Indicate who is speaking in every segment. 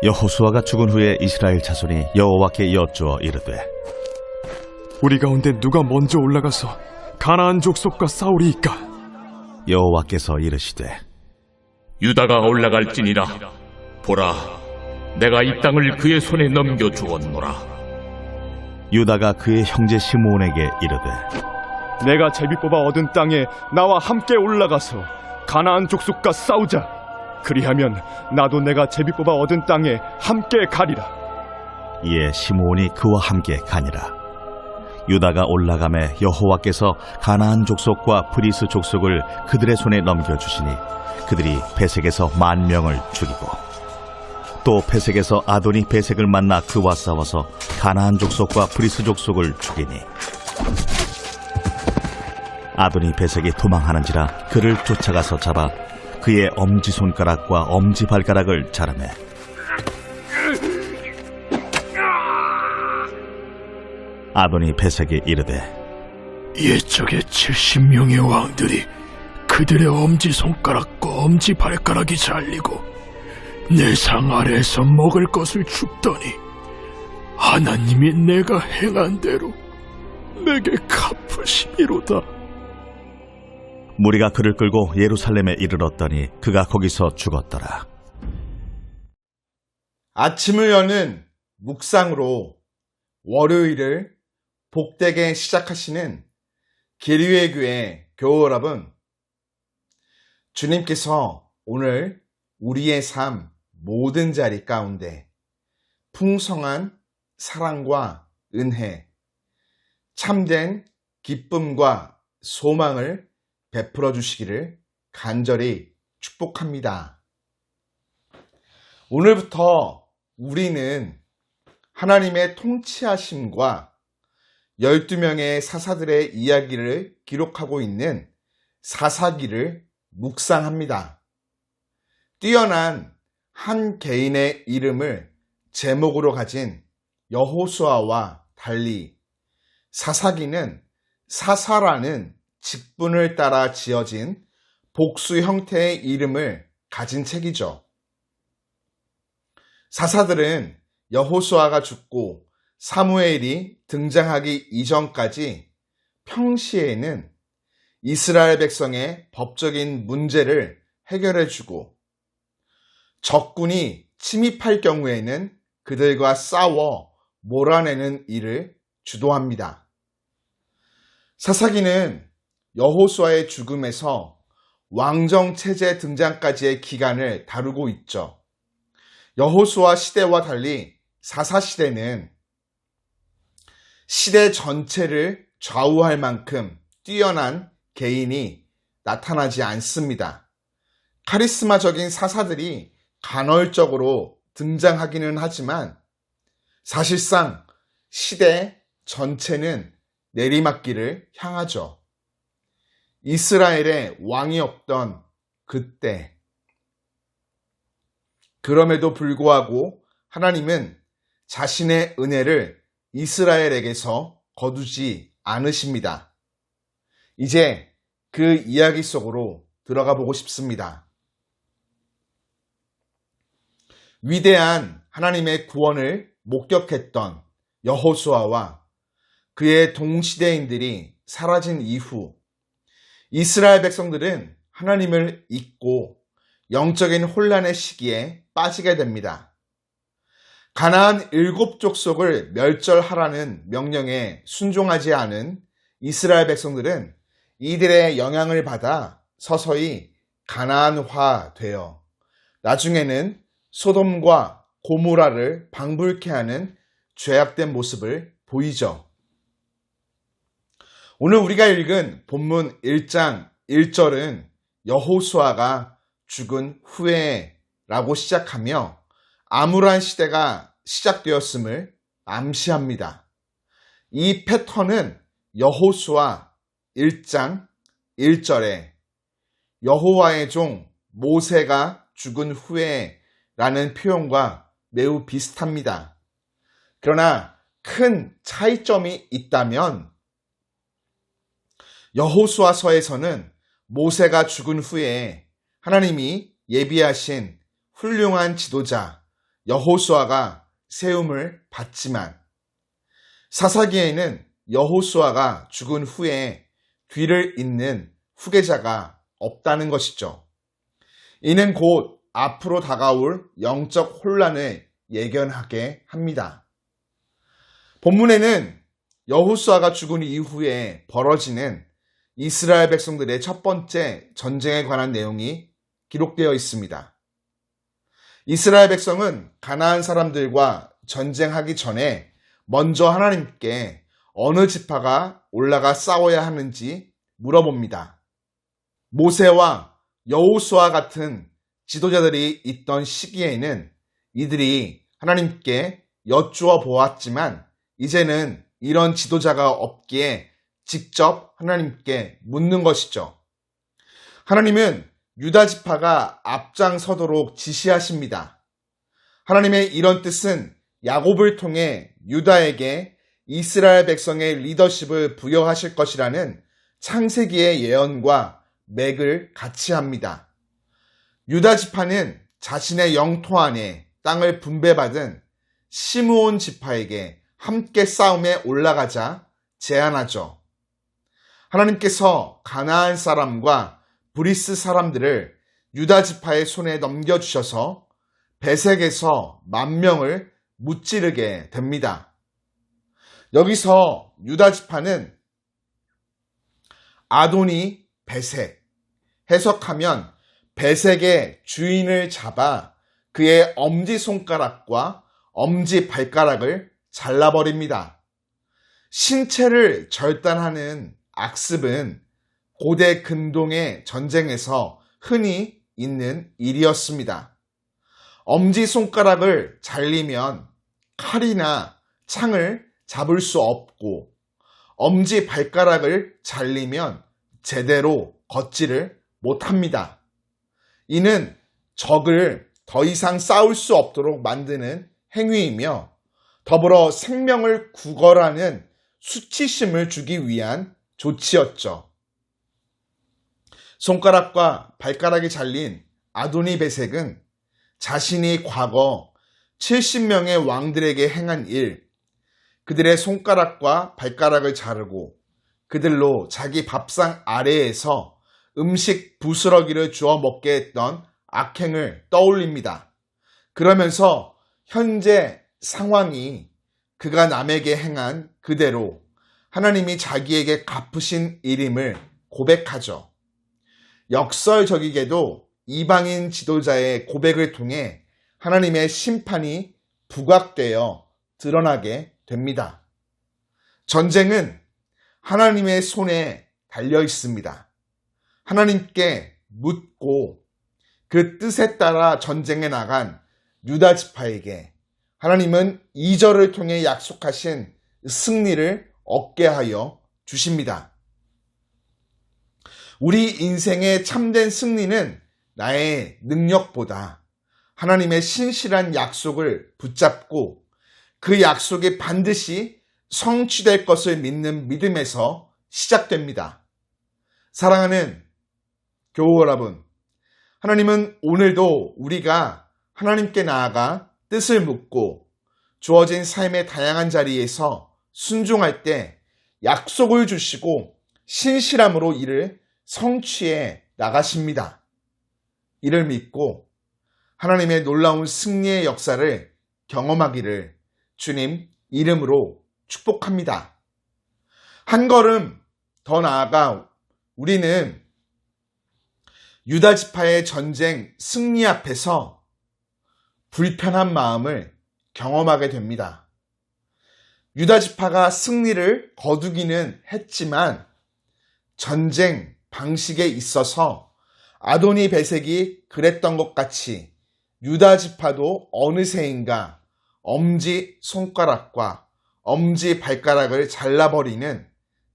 Speaker 1: 여호수아가 죽은 후에 이스라엘 자손이 여호와께 여쭈어 이르되
Speaker 2: 우리 가운데 누가 먼저 올라가서 가나안 족속과 싸우리이까?
Speaker 1: 여호와께서 이르시되
Speaker 3: 유다가 올라갈지니라. 보라, 내가 이 땅을 그의 손에 넘겨 주었노라.
Speaker 1: 유다가 그의 형제 시므온에게 이르되
Speaker 2: 내가 제비 뽑아 얻은 땅에 나와 함께 올라가서 가나안 족속과 싸우자. 그리하면 나도 내가 제비 뽑아 얻은 땅에 함께 가리라.
Speaker 1: 이에 시므온이 그와 함께 가니라. 유다가 올라가매 여호와께서 가나안 족속과 브리스 족속을 그들의 손에 넘겨주시니 그들이 베색에서 10,000명을 죽이고 또 베색에서 아도니 베색을 만나 그와 싸워서 가나안 족속과 브리스 족속을 죽이니 아도니 베색이 도망하는지라 그를 쫓아가서 잡아 그의 엄지손가락과 엄지발가락을 자르매 아도니 베색이 이르되
Speaker 4: 옛적에 70명의 왕들이 그들의 엄지손가락과 엄지발가락이 잘리고 내 상 아래에서 먹을 것을 줍더니 하나님이 내가 행한 대로 내게 갚으시미로다.
Speaker 1: 무리가 그를 끌고 예루살렘에 이르렀더니 그가 거기서 죽었더라.
Speaker 5: 아침을 여는 묵상으로 월요일을 복되게 시작하시는 기류의 교회 교우 여러분, 주님께서 오늘 우리의 삶 모든 자리 가운데 풍성한 사랑과 은혜, 참된 기쁨과 소망을 베풀어 주시기를 간절히 축복합니다. 오늘부터 우리는 하나님의 통치하심과 12명의 사사들의 이야기를 기록하고 있는 사사기를 묵상합니다. 뛰어난 한 개인의 이름을 제목으로 가진 여호수아와 달리 사사기는 사사라는 직분을 따라 지어진 복수 형태의 이름을 가진 책이죠. 사사들은 여호수아가 죽고 사무엘이 등장하기 이전까지 평시에는 이스라엘 백성의 법적인 문제를 해결해주고 적군이 침입할 경우에는 그들과 싸워 몰아내는 일을 주도합니다. 사사기는 여호수아의 죽음에서 왕정체제 등장까지의 기간을 다루고 있죠. 여호수아 시대와 달리 사사시대는 시대 전체를 좌우할 만큼 뛰어난 개인이 나타나지 않습니다. 카리스마적인 사사들이 간헐적으로 등장하기는 하지만 사실상 시대 전체는 내리막길을 향하죠. 이스라엘에 왕이 없던 그때, 그럼에도 불구하고 하나님은 자신의 은혜를 이스라엘에게서 거두지 않으십니다. 이제 그 이야기 속으로 들어가 보고 싶습니다. 위대한 하나님의 구원을 목격했던 여호수아와 그의 동시대인들이 사라진 이후 이스라엘 백성들은 하나님을 잊고 영적인 혼란의 시기에 빠지게 됩니다. 가나안 7족속을 멸절하라는 명령에 순종하지 않은 이스라엘 백성들은 이들의 영향을 받아 서서히 가나안화되어 나중에는 소돔과 고모라를 방불케 하는 죄악된 모습을 보이죠. 오늘 우리가 읽은 본문 1장 1절은 여호수아가 죽은 후에라고 시작하며 암울한 시대가 시작되었음을 암시합니다. 이 패턴은 여호수아 1장 1절에 여호와의 종 모세가 죽은 후에 라는 표현과 매우 비슷합니다. 그러나 큰 차이점이 있다면 여호수아서에서는 모세가 죽은 후에 하나님이 예비하신 훌륭한 지도자 여호수아가 세움을 받지만 사사기에는 여호수아가 죽은 후에 뒤를 잇는 후계자가 없다는 것이죠. 이는 곧 앞으로 다가올 영적 혼란을 예견하게 합니다. 본문에는 여호수아가 죽은 이후에 벌어지는 이스라엘 백성들의 첫 번째 전쟁에 관한 내용이 기록되어 있습니다. 이스라엘 백성은 가나안 사람들과 전쟁하기 전에 먼저 하나님께 어느 지파가 올라가 싸워야 하는지 물어봅니다. 모세와 여호수아 같은 지도자들이 있던 시기에는 이들이 하나님께 여쭈어 보았지만 이제는 이런 지도자가 없기에 직접 하나님께 묻는 것이죠. 하나님은 유다 지파가 앞장서도록 지시하십니다. 하나님의 이런 뜻은 야곱을 통해 유다에게 이스라엘 백성의 리더십을 부여하실 것이라는 창세기의 예언과 맥을 같이 합니다. 유다 지파는 자신의 영토 안에 땅을 분배받은 시므온 지파에게 함께 싸움에 올라가자 제안하죠. 하나님께서 가나안 사람과 브리스 사람들을 유다 지파의 손에 넘겨주셔서 베색에서 10,000명을 무찌르게 됩니다. 여기서 유다 지파는 아도니 베색, 해석하면 베색의 주인을 잡아 그의 엄지손가락과 엄지발가락을 잘라버립니다. 신체를 절단하는 악습은 고대 근동의 전쟁에서 흔히 있는 일이었습니다. 엄지손가락을 잘리면 칼이나 창을 잡을 수 없고 엄지발가락을 잘리면 제대로 걷지를 못합니다. 이는 적을 더 이상 싸울 수 없도록 만드는 행위이며 더불어 생명을 구걸하는 수치심을 주기 위한 조치였죠. 손가락과 발가락이 잘린 아도니 베색은 자신이 과거 70명의 왕들에게 행한 일, 그들의 손가락과 발가락을 자르고 그들로 자기 밥상 아래에서 음식 부스러기를 주워 먹게 했던 악행을 떠올립니다. 그러면서 현재 상황이 그가 남에게 행한 그대로 하나님이 자기에게 갚으신 일임을 고백하죠. 역설적이게도 이방인 지도자의 고백을 통해 하나님의 심판이 부각되어 드러나게 됩니다. 전쟁은 하나님의 손에 달려 있습니다. 하나님께 묻고 그 뜻에 따라 전쟁에 나간 유다 지파에게 하나님은 2절을 통해 약속하신 승리를 얻게 하여 주십니다. 우리 인생의 참된 승리는 나의 능력보다 하나님의 신실한 약속을 붙잡고 그 약속이 반드시 성취될 것을 믿는 믿음에서 시작됩니다. 사랑하는 교우 여러분, 하나님은 오늘도 우리가 하나님께 나아가 뜻을 묻고 주어진 삶의 다양한 자리에서 순종할 때 약속을 주시고 신실함으로 이를 성취해 나가십니다. 이를 믿고 하나님의 놀라운 승리의 역사를 경험하기를 주님 이름으로 축복합니다. 한 걸음 더 나아가 우리는 유다 지파의 전쟁 승리 앞에서 불편한 마음을 경험하게 됩니다. 유다 지파가 승리를 거두기는 했지만 전쟁 방식에 있어서 아도니 베색이 그랬던 것 같이 유다 지파도 어느새인가 엄지 손가락과 엄지 발가락을 잘라버리는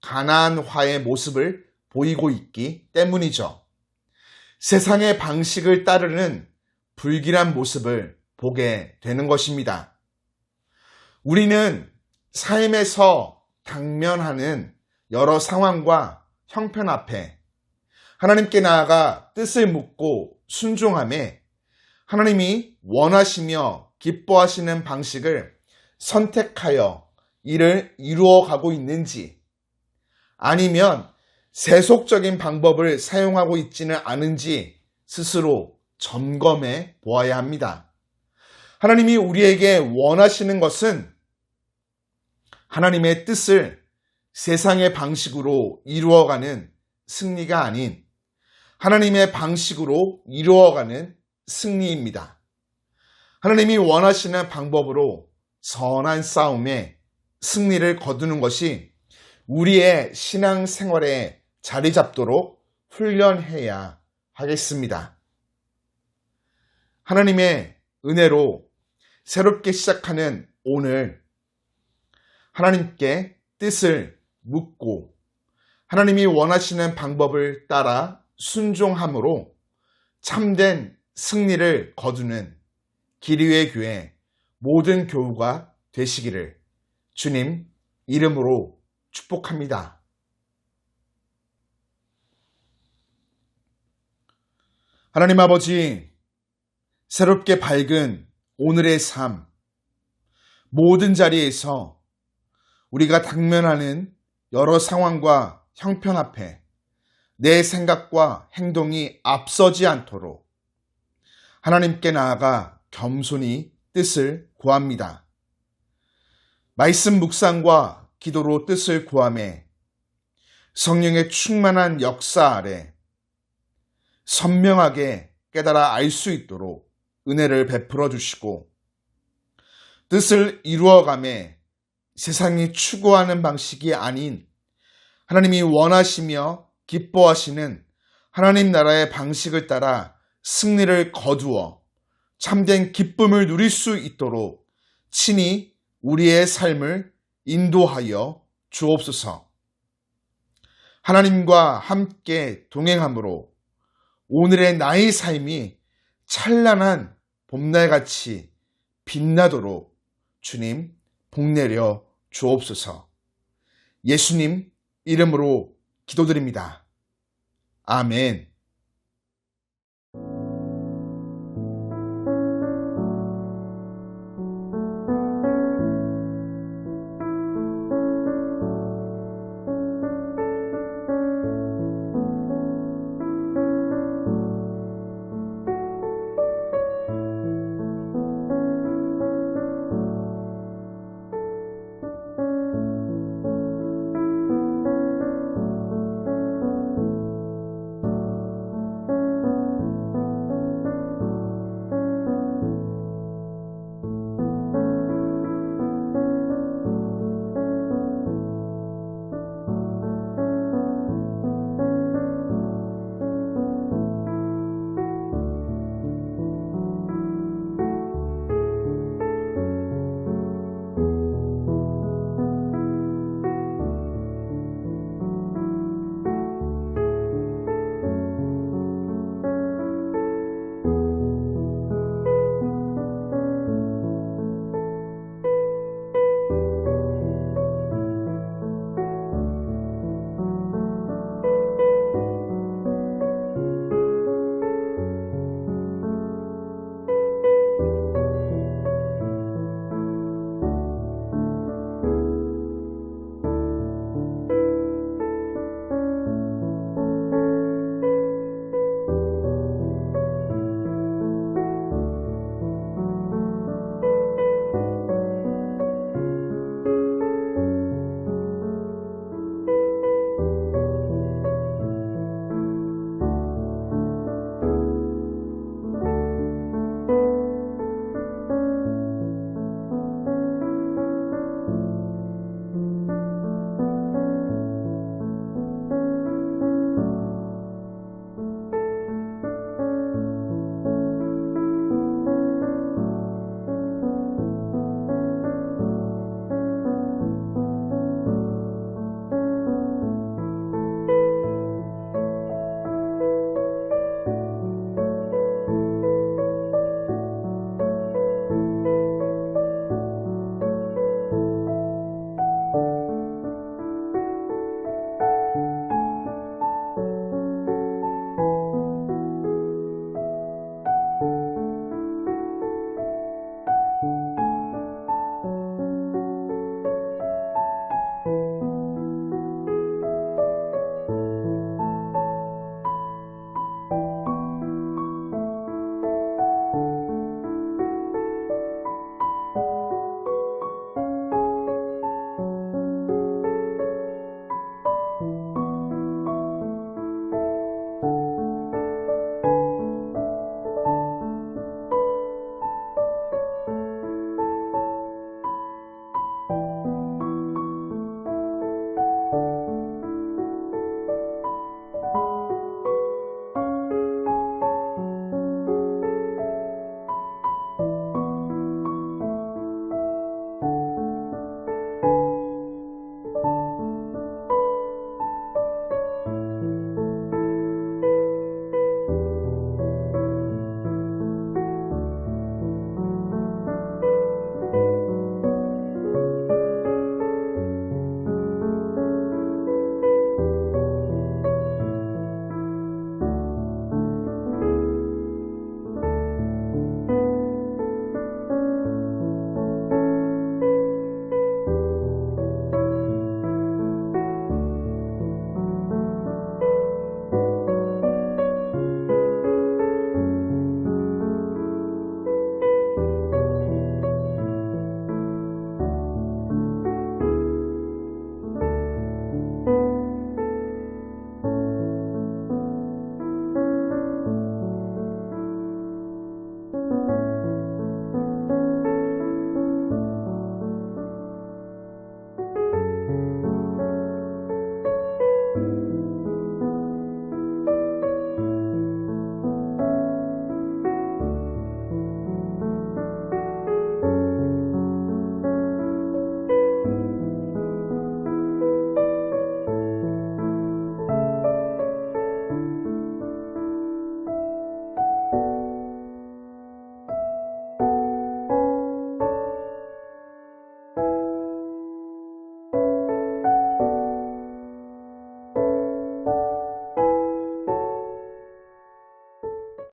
Speaker 5: 가나안화의 모습을 보이고 있기 때문이죠. 세상의 방식을 따르는 불길한 모습을 보게 되는 것입니다. 우리는 삶에서 당면하는 여러 상황과 형편 앞에 하나님께 나아가 뜻을 묻고 순종함에 하나님이 원하시며 기뻐하시는 방식을 선택하여 이를 이루어가고 있는지, 아니면 세속적인 방법을 사용하고 있지는 않은지 스스로 점검해 보아야 합니다. 하나님이 우리에게 원하시는 것은 하나님의 뜻을 세상의 방식으로 이루어가는 승리가 아닌 하나님의 방식으로 이루어가는 승리입니다. 하나님이 원하시는 방법으로 선한 싸움에 승리를 거두는 것이 우리의 신앙생활에 자리 잡도록 훈련해야 하겠습니다. 하나님의 은혜로 새롭게 시작하는 오늘, 하나님께 뜻을 묻고 하나님이 원하시는 방법을 따라 순종함으로 참된 승리를 거두는 기리의 교회 모든 교우가 되시기를 주님 이름으로 축복합니다. 하나님 아버지, 새롭게 밝은 오늘의 삶, 모든 자리에서 우리가 당면하는 여러 상황과 형편 앞에 내 생각과 행동이 앞서지 않도록 하나님께 나아가 겸손히 뜻을 구합니다. 말씀 묵상과 기도로 뜻을 구하며 성령의 충만한 역사 아래 선명하게 깨달아 알 수 있도록 은혜를 베풀어 주시고, 뜻을 이루어가며 세상이 추구하는 방식이 아닌 하나님이 원하시며 기뻐하시는 하나님 나라의 방식을 따라 승리를 거두어 참된 기쁨을 누릴 수 있도록 친히 우리의 삶을 인도하여 주옵소서. 하나님과 함께 동행함으로 오늘의 나의 삶이 찬란한 봄날같이 빛나도록 주님 복내려 주옵소서. 예수님 이름으로 기도드립니다. 아멘.